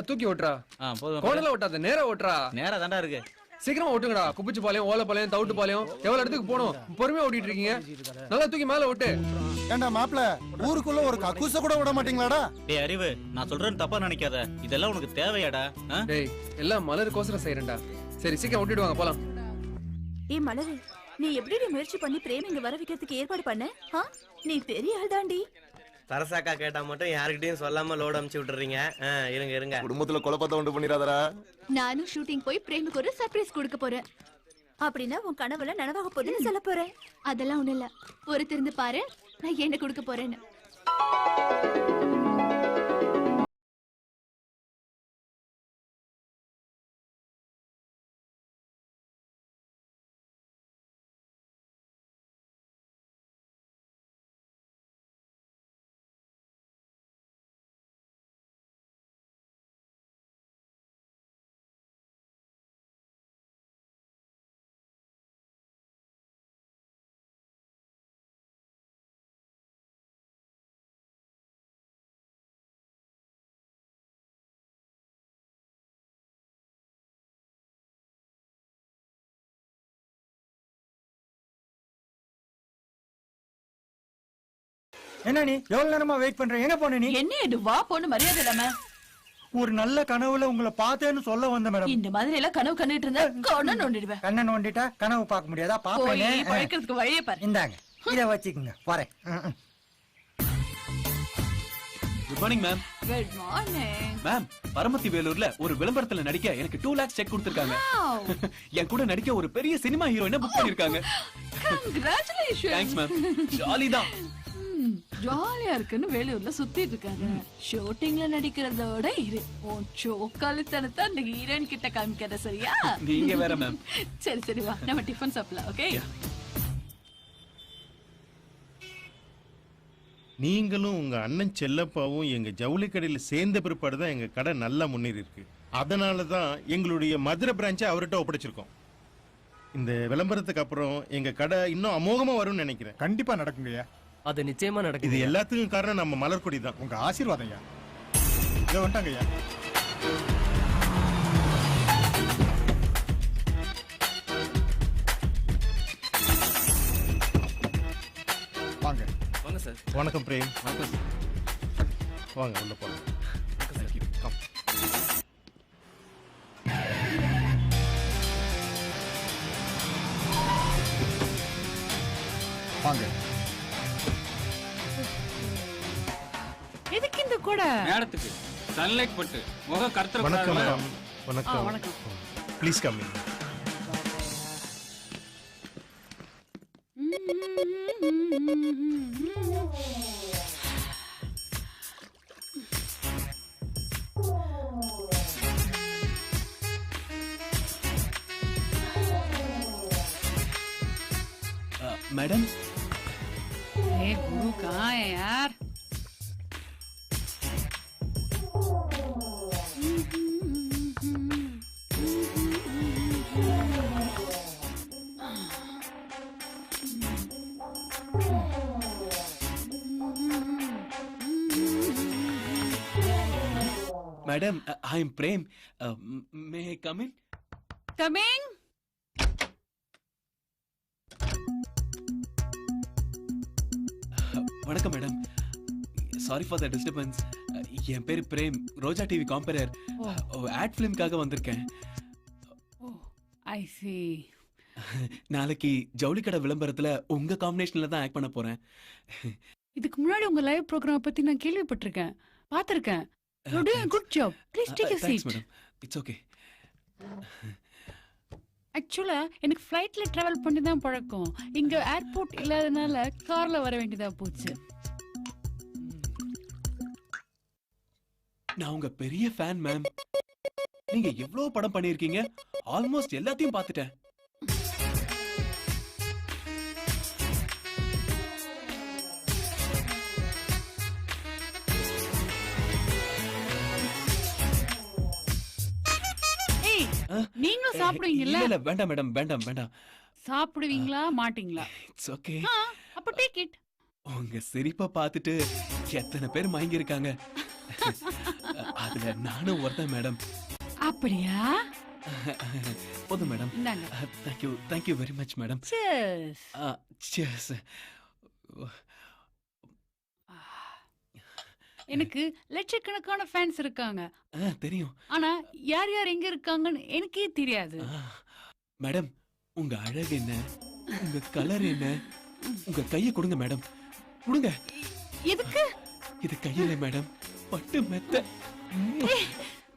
தூக்கி ஓட்டுறா. போதும். கோணல ஓட்டாத, நேரா ஓட்டுறா. நேரா தாண்டா இருக்கு. சீக்கிரமா ஓட்டுங்கடா. குப்பிச்சு பாளையம், ஓலை பாளையம், தவுட்டு பாளையம், எவ்வளவு இடத்துக்கு போகணும். பொறுமையா ஓட்டிட்டு இருக்கீங்க. நல்லா தூக்கி மேல ஓட்டு. ஏண்டா மாப்ள, ஊருக்குள்ள ஒரு கக்கூச கூட விட மாட்டீங்களாடா? டேய் அறிவு, நான் சொல்றேன்னு தப்பா நினைக்காத. இதெல்லாம் உனக்கு தேவையாடா? டேய், எல்லாம் மலருக்கோசரம் செய்யறேன்டா. சரி சீக்கிரம் ஓட்டிடுவாங்க, போலாம். ஏய் மலரு, நீ எப்படி முயற்சி பண்ணி பிரேம் இங்க வர வைக்கிறதுக்கு ஏற்பாடு பண்ண? நீ பெரிய ஆள் தாண்டி. சரசாக்கா கேட்டா மட்டும் யாருக்கிட்டையும் சொல்லாம லோட் அமுச்சு விட்டுறீங்க. இருங்க. குடும்பத்துல குழப்பத்தை உண்டு பண்ணிடாதடா. நானும் ஷூட்டிங் போய் பிரேமுக்கு ஒரு சர்ப்ரைஸ் கொடுக்க போறேன். அப்படின்னா உன் கனவுல நனவாக போகுதுன்னு சொல்ல போறேன். அதெல்லாம் ஒண்ணு இல்ல, ஒரு திருந்து பாரு நான் என்ன கொடுக்க போறேன்னு. என்ன நீ எவ்வளவு நேரமா வெயிட் பண்ற? எங்க போன நீ? என்ன இது வா போன்னு மரியாதை இல்லாம? ஒரு நல்ல கனவுல உங்களை பார்த்தேன்னு சொல்ல வந்த மேடம். இந்த மாதிரி எல்லாம் கனவு கண்டுட்டு இருந்தா கண்ணை நோண்டிடுவேன். கண்ணை நோண்டிட்டா கனவு பார்க்க முடியாதா? பாப்பேனே. பழைக்கிறதுக்கு வழியே பாரு. இந்தாங்க, இத வச்சுக்கோங்க, வரேன். Good morning ma'am. Good morning ma'am, Paramathi வேலூர்ல ஒரு விளம்பரத்துல நடிக்க எனக்கு 2 lakhs செக் கொடுத்திருக்காங்க. என் கூட நடிக்க ஒரு பெரிய சினிமா ஹீரோயினை புக் பண்ணிருக்காங்க. கங்க்ராச்சுலேஷன்ஸ். Thanks ma'am. ஜாலி தான். ஜாலியா இருக்குன்னு வேலூர்ல சுத்திட்டு இருக்காங்க. ஷூட்டிங்ல நடிக்கிறதோட இரு, உன் சோக்காலித்தனத்தை அந்த ஹீரோயின் கிட்ட காமிக்காத, சரியா? நீங்க வேற மேம். சரி சரி வா, நம்ம டிஃபன் சாப்பிடலாம். ஓகே? நீங்களும் உங்க அண்ணன் செல்லப்பாவும் எங்க ஜவுளி கடையில சேர்ந்த பிற்பாடு தான் எங்க கடை நல்லா முன்னேறி இருக்கு. அதனால தான் எங்களுடைய மதுரை பிரான்ச்சை அவர்கிட்ட ஒப்படைச்சிருக்கோம். இந்த விளம்பரத்துக்கு அப்புறம் எங்க கடை இன்னும் அமோகமா வரும்னு நினைக்கிறேன். கண்டிப்பா நடக்குங்கய்யா. அது நிச்சயமா இது நடக்குது. எல்லாத்துக்கும் காரணம் நம்ம மலர்கொடி தான். உங்க ஆசீர்வாதம் ஐயா. இதோ வந்துட்டாங்கய்யா. வாங்க வாங்க சார். வணக்கம் பிரேம். வணக்கம் சார். வாங்க உள்ள போலாம். கம். வாங்க. எதுக்கு இந்த கூட? மேடத்துக்கு சன்லைட் பட்டு முகம் கருத்துற வணக்கம் கூடாது. மேடம். வணக்கம். வணக்கம். Please come in. मैडम, गुरु कहाँ है यार? Madam, I am Prem. May I come in? Coming. வணக்கம் madam. Sorry for the disturbance. என் பேர் Prem, Roja TV compere. Ad ஃபிலிம்காக வந்திருக்கேன். I see. நாளைக்கு ஜவுளி கடை விளம்பரத்துல உங்க காம்பினேஷன்ல தான் ஆக்ட் பண்ண போறேன். இதுக்கு முன்னாடி உங்க லைவ் ப்ரோகிராம் பத்தி நான் கேள்விப்பட்டிருக்கேன், பார்த்திருக்கேன். You're doing a good job. Please take a seat. Thanks madam. It's okay. ஆக்சுவலா எனக்கு ஃப்ளைட்ல டிராவல் பண்ணி தான் பழக்கம். இங்க ஏர்போர்ட் இல்லாதனால கார்ல வர வேண்டியதா போச்சு. நான் உங்க பெரிய ஃபேன் மேம். நீங்க எவ்வளவு படம் பண்ணிருக்கீங்க, ஆல்மோஸ்ட் எல்லாத்தையும் பார்த்துட்டேன். நீங்களும் சாப்பிடுவீங்கல்ல? இல்ல வேண்டாம் மேடம், வேண்டாம் வேண்டாம். சாப்பிடுவீங்களா மாட்டீங்களா? It's okay. அப்ப டேக் இட். உங்க சிரிப்பை பார்த்துட்டு எத்தனை பேர் மயங்கி இருக்காங்க. இதுல நானும் ஒருத்தன் மேடம். அப்படியா? போதும் மேடம். இந்தாங்க. Thank you very much madam. Cheers. Cheers. எனக்கு லட்சக்கணக்கான ஃபேன்ஸ் இருக்காங்க. தெரியும். ஆனா யார் யார் எங்க இருக்காங்கன்னு எனக்கே தெரியாது. மேடம், உங்க அழகு என்ன, உங்க கலர் என்ன, உங்க கையை கொடுங்க மேடம். கொடுங்க. எதுக்கு? இது கையில மேடம், பட்டு மெத்த.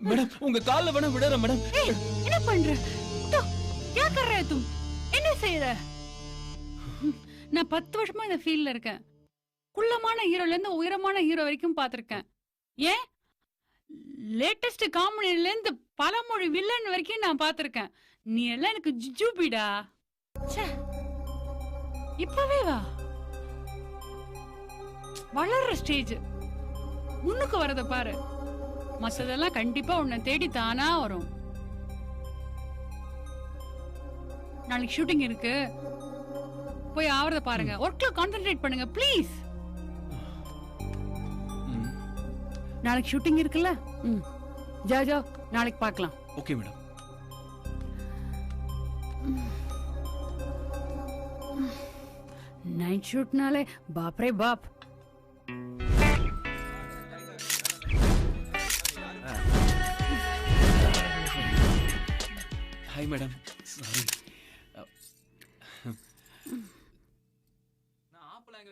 மேடம், உங்க கால்ல வேணா விடுறேன் மேடம். என்ன பண்ற? தோ, क्या कर रहे तुम? என்ன செய்யற? நான் 10 வருஷமா இந்த ஃபீல்ட்ல இருக்கேன். குள்ளமான ஹீரோல இருந்து உயரமான ஹீரோ வரைக்கும் பார்த்திருக்கேன். ஏன் லேட்டஸ்ட் காமெடில இருந்து பலமொழி வில்லன் வரைக்கும் நான் பார்த்திருக்கேன். நீ எல்லாம் எனக்கு ஜுஜுபிடா. ச்சே, இப்பவே வா. வளர்ற ஸ்டேஜ் முன்னுக்கு வரத பாரு. மத்ததெல்லாம் கண்டிப்பா உன்னை தேடி தானா வரும். நாளைக்கு ஷூட்டிங் இருக்கு, போய் ஆவறத பாருங்க. ஒர்க்ல கான்சென்ட்ரேட் பண்ணுங்க ப்ளீஸ். நாளைக்கு ஷூட்டிங் இருக்குல்ல? ஜா நாளைக்கு பார்க்கலாம். Okay madam. நைட் ஷூட்னாலே பாப்ரே பாப். Hi madam, sorry.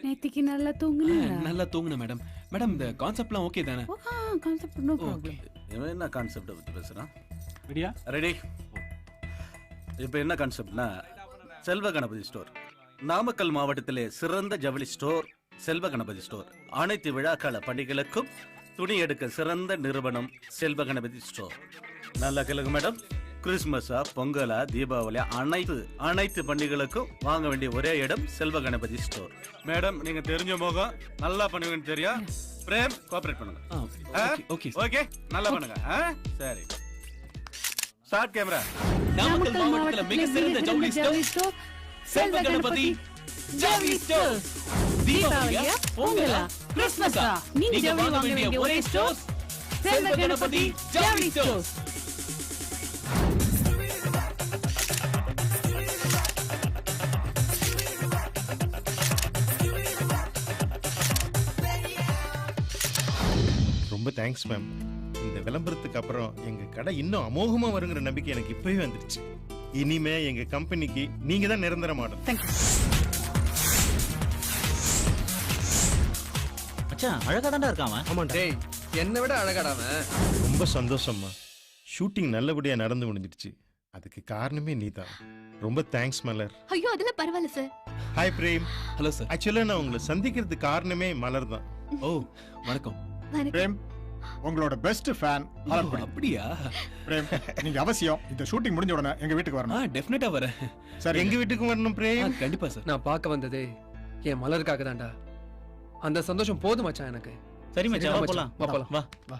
நேத்திக்கு நல்லா தூங்குனீங்களா? நல்லா தூங்குன மேடம். மேடம், இந்த கான்செப்ட்லாம் ஓகே தானே? Concept no problem. இவன் என்ன கான்செப்டை பற்றி பேசுகிறான்? ரெடியா? ரெடி. இப்போ என்ன கான்செப்ட்னா, செல்வ கணபதி ஸ்டோர். நாமக்கல் மாவட்டத்திலே சிறந்த ஜவுளி ஸ்டோர் செல்வ கணபதி ஸ்டோர். அனைத்து விழாக்கால பண்டிகைகளுக்கும் துணி எடுக்க சிறந்த நிறுவனம் செல்வ கணபதி ஸ்டோர். நல்லா கேளுங்க மேடம். கிறிஸ்மஸா, பொங்கலா, தீபாவளி அனைத்து பண்டிகைகளுக்கும் வாங்க வேண்டிய ஒரே இடம் செல்வ கணபதி ஸ்டோர். மேடம், நீங்க தெரிஞ்ச முகம், நல்லா பண்ணுவீங்கன்னு தெரியும். பிரேம், கோஆபரேட் பண்ணுங்க. ஓகே ஓகே, நல்லா பண்ணுங்க. சரி, ஸ்டார்ட் கேமரா. நாமக்கல் மாவட்டத்துல மிக சிறந்த ஜவுளி ஸ்டோர் செல்வ கணபதி ஜவுளி ஸ்டோர். தீபாவளியா, பொங்கலா, கிறிஸ்மஸா, நீங்க ஜவுளி வாங்க வேண்டிய ஒரே ஸ்டோர் செல்வ கணபதி ஜவுளி ஸ்டோர். ரொம்ப தேங்க்ஸ் மேம். இந்த விளம்பரத்துக்கு அப்புறம் எங்க கடை இன்னும் அமோகமா வருங்கிற நம்பிக்கை எனக்கு இப்பவே வந்துருச்சு. இனிமே எங்க கம்பெனிக்கு நீங்க தான் நிரந்தர மாடல். மச்சான், அழகா தான்டா இருக்கான். ஆமா டேய், என்னை விட அழகாடாம. ரொம்ப சந்தோஷம்மா. ஷூட்டிங் நல்லபடியா நடந்து முடிஞ்சிருச்சு. அதுக்கு காரணமே நீதான். ரொம்ப தேங்க்ஸ் மலர். ஐயோ அதெல்லாம் பரவாயில்ல sir. Hi Prem. Hello sir. ஆக்சுவலா நான் உங்களை சந்திக்கிறதுக்கு காரணமே மலர் தான். ஓ, வணக்கம். பிரேம், உங்களோட பெஸ்ட் ஃபேன். அப்படியா? பிரேம், நீங்க அவசியம் இந்த ஷூட்டிங் முடிஞ்ச உடனே எங்க வீட்டுக்கு வரணும். டெஃபினட்டா வரேன். சார், எங்க வீட்டுக்கு வரணும் பிரேம். கண்டிப்பா சார். நான் பார்க்க வந்ததே என் மலருக்காக தான்டா. அந்த சந்தோஷம் போதும் மச்சான் எனக்கு. சரி மச்சான், சரிடா வா மச்சான், போலாம். வா போலாம். வா.